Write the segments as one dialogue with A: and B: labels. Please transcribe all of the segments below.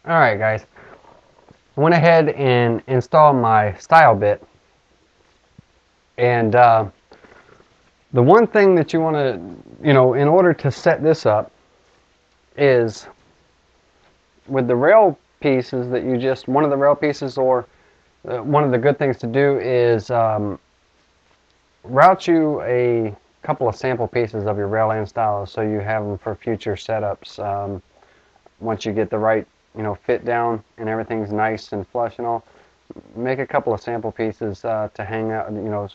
A: Alright guys, I went ahead and installed my style bit, and the one thing that you want to, in order to set this up is with the rail pieces that you just, one of the rail pieces, or one of the good things to do is route you a couple of sample pieces of your rail and stylos so you have them for future setups. Once you get the right fit down and everything's nice and flush and all, make a couple of sample pieces to hang out,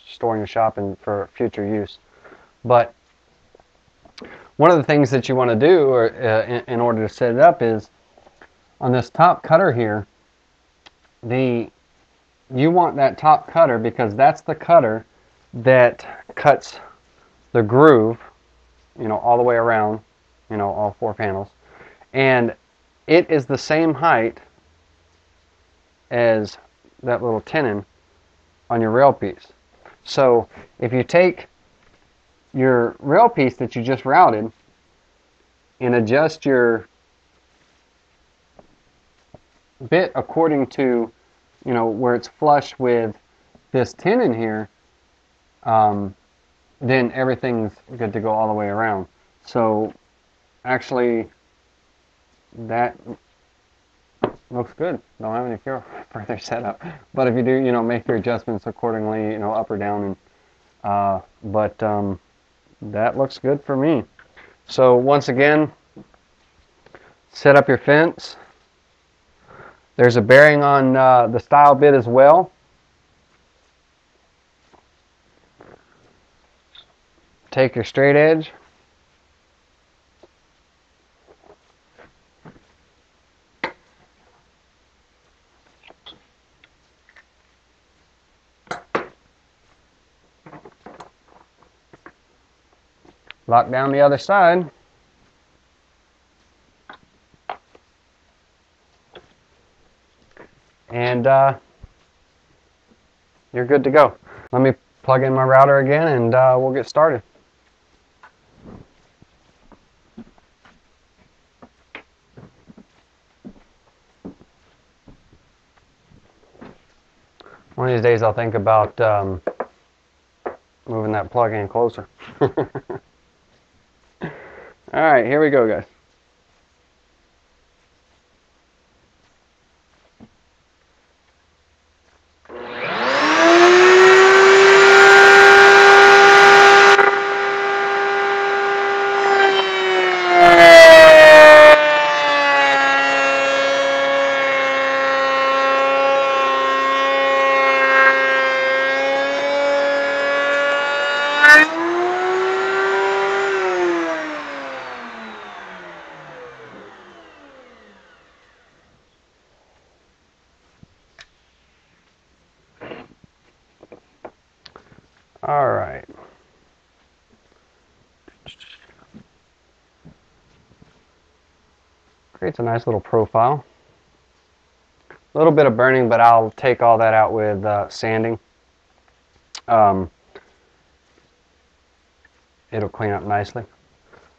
A: store in your shop and for future use. But one of the things that you want to do in order to set it up is on this top cutter here, you want that top cutter because that's the cutter that cuts the groove, all the way around, all 4 panels, and it is the same height as that little tenon on your rail piece. So if you take your rail piece that you just routed and adjust your bit according to where it's flush with this tenon here, then everything's good to go all the way around. So actually that looks good. Don't have any further setup. But if you do, make your adjustments accordingly, up or down. But that looks good for me. So once again, set up your fence. There's a bearing on the style bit as well. Take your straight edge. Lock down the other side. And you're good to go. Let me plug in my router again and we'll get started. One of these days I'll think about moving that plug in closer. Alright, here we go, guys. All right. Creates a nice little profile. A little bit of burning, but I'll take all that out with sanding. It'll clean up nicely.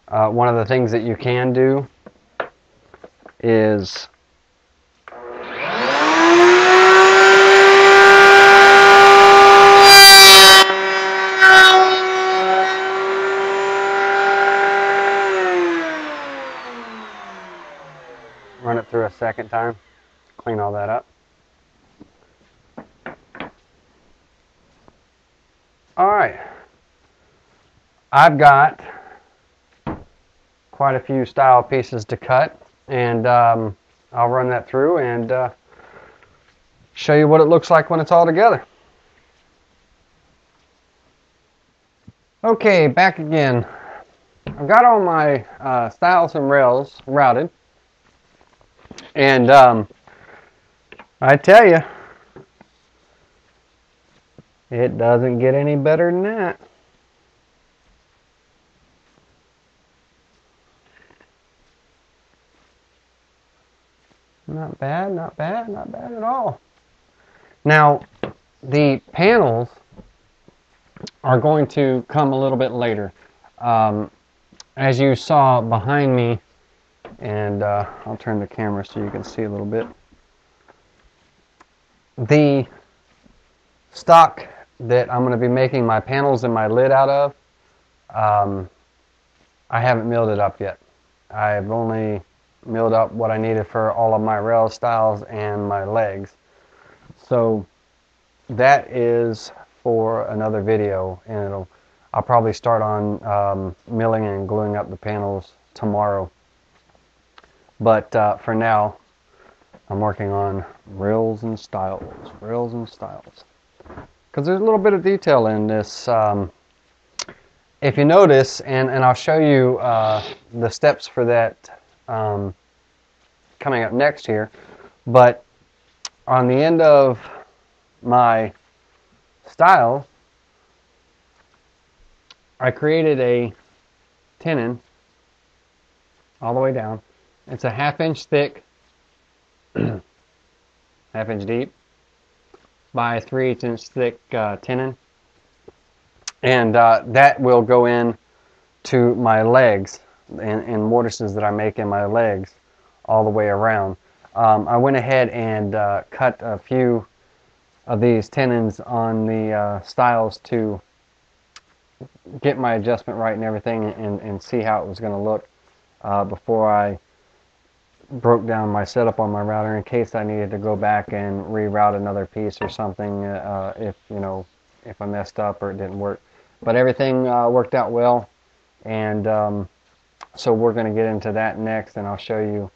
A: One of the things that you can do is run it through a second time, clean all that up. Alright, I've got quite a few style pieces to cut, and I'll run that through and show you what it looks like when it's all together. Okay, back again. I've got all my styles and rails routed. And I tell you, it doesn't get any better than that. Not bad, not bad, not bad at all. Now, the panels are going to come a little bit later. As you saw behind me, And I'll turn the camera so you can see a little bit. The stock that I'm going to be making my panels and my lid out of, I haven't milled it up yet. I've only milled up what I needed for all of my rail styles and my legs. So that is for another video, and I'll probably start on milling and gluing up the panels tomorrow. But for now, I'm working on rails and styles. Because there's a little bit of detail in this. If you notice, and I'll show you the steps for that coming up next here, but on the end of my style, I created a tenon all the way down. It's a 1/2 inch thick, 1/2 inch deep by 3/8 inch thick tenon, and that will go in to my legs and mortises that I make in my legs all the way around. I went ahead and cut a few of these tenons on the styles to get my adjustment right and everything, and see how it was going to look before I broke down my setup on my router in case I needed to go back and reroute another piece or something if I messed up or it didn't work. But everything worked out well, and so we're going to get into that next, and I'll show you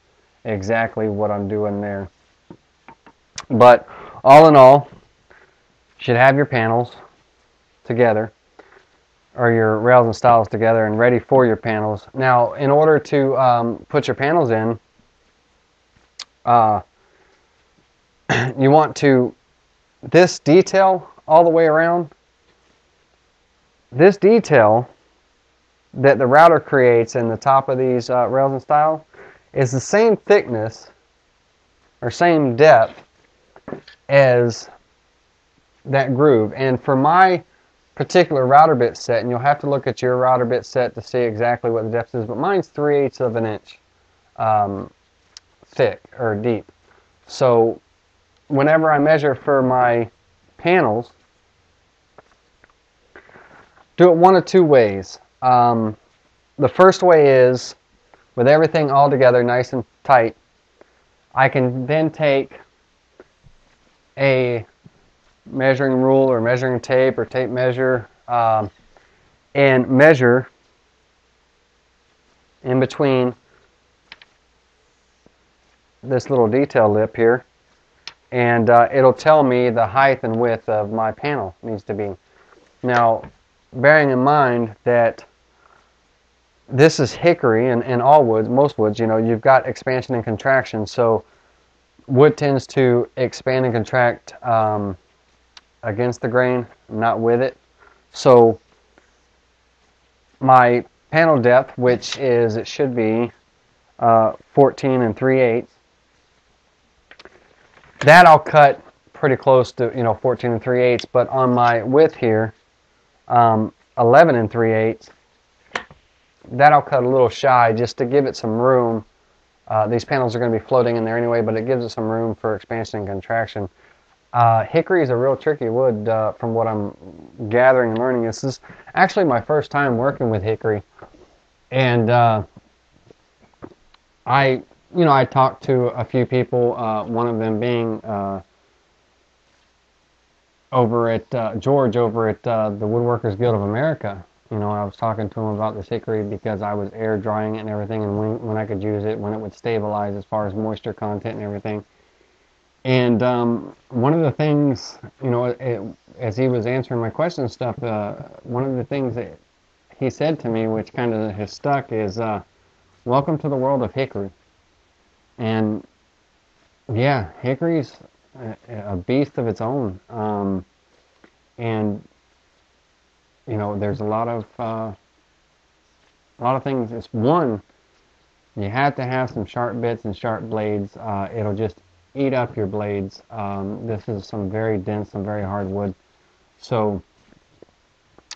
A: exactly what I'm doing there. But all in all, you should have your panels together, or your rails and styles together and ready for your panels. Now, in order to put your panels in, you want to, this detail all the way around, this detail that the router creates in the top of these rails and styles is the same thickness or same depth as that groove. And for my particular router bit set, and you'll have to look at your router bit set to see exactly what the depth is, but mine's 3/8 of an inch thick or deep. So whenever I measure for my panels, do it one of two ways. The first way is with everything all together nice and tight. I can then take a measuring rule or measuring tape or tape measure and measure in between this little detail lip here, and it'll tell me the height and width of my panel needs to be. Now, bearing in mind that this is hickory, and all woods, most woods, you've got expansion and contraction, so wood tends to expand and contract against the grain, not with it. So my panel depth, which is, it should be 14 3/8, that I'll cut pretty close to 14 3/8, but on my width here, 11 3/8, that I'll cut a little shy just to give it some room. These panels are going to be floating in there anyway, but it gives it some room for expansion and contraction. Hickory is a real tricky wood from what I'm gathering and learning. This is actually my first time working with hickory, and I talked to a few people, one of them being over at George over at the Woodworkers Guild of America. I was talking to him about this hickory because I was air drying it and everything, and when I could use it, when it would stabilize as far as moisture content and everything. And one of the things, as he was answering my questions and stuff, one of the things that he said to me, which kind of has stuck, is, welcome to the world of hickory. And yeah, hickory's a beast of its own. And there's a lot of things. It's one, you have to have some sharp bits and sharp blades. It'll just eat up your blades. This is some very dense, some very hard wood. So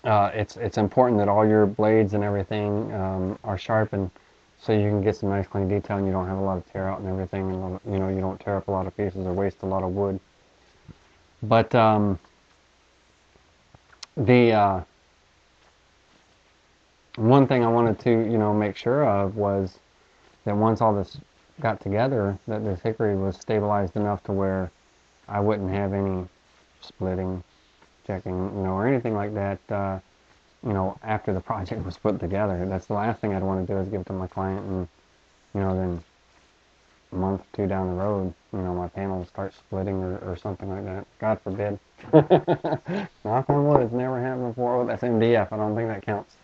A: it's important that all your blades and everything are sharpened so you can get some nice clean detail and you don't have a lot of tear out and everything, and you know, you don't tear up a lot of pieces or waste a lot of wood. But the one thing I wanted to, you know, make sure of was that once all this got together, that this hickory was stabilized enough to where I wouldn't have any splitting, checking, you know, or anything like that, you know, after the project was put together. That's the last thing I'd want to do, is give it to my client and, you know, then a month or two down the road, you know, my panels start splitting or something like that. God forbid. Knock on wood, it's never happened before. Oh, that's MDF. I don't think that counts.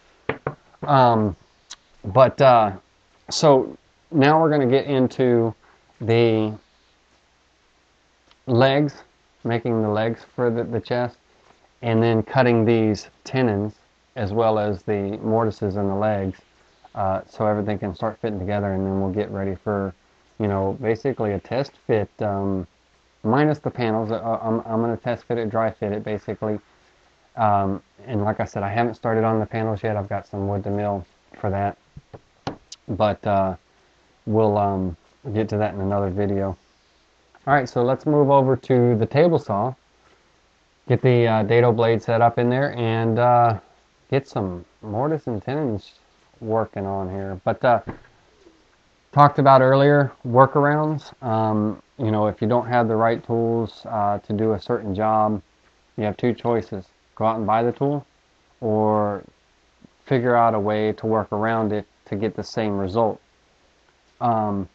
A: So now we're going to get into the legs, making the legs for the chest, and then cutting these tenons as well as the mortises in the legs, so everything can start fitting together, and then we'll get ready for, you know, basically a test fit, minus the panels. I'm going to test fit it, dry fit it, basically. And like I said, I haven't started on the panels yet. I've got some wood to mill for that. But we'll get to that in another video. Alright, so let's move over to the table saw. Get the dado blade set up in there and get some mortise and tenons working on here. But talked about earlier, workarounds. You know, if you don't have the right tools to do a certain job, you have two choices. Go out and buy the tool, or figure out a way to work around it to get the same result. The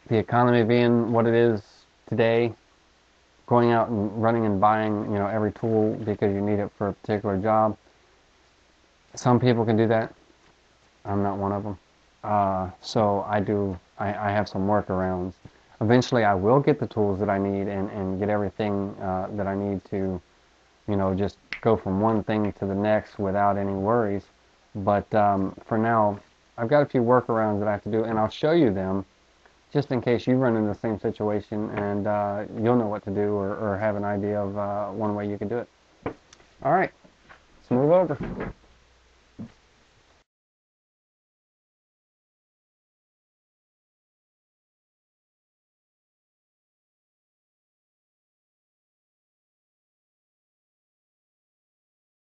A: economy being what it is today, going out and running and buying, you know, every tool because you need it for a particular job. Some people can do that. I'm not one of them. So I have some workarounds. Eventually I will get the tools that I need and get everything that I need to, you know, just go from one thing to the next without any worries. But for now, I've got a few workarounds that I have to do, and I'll show you them just in case you run into the same situation, and you'll know what to do, or have an idea of one way you can do it. All right, let's move over.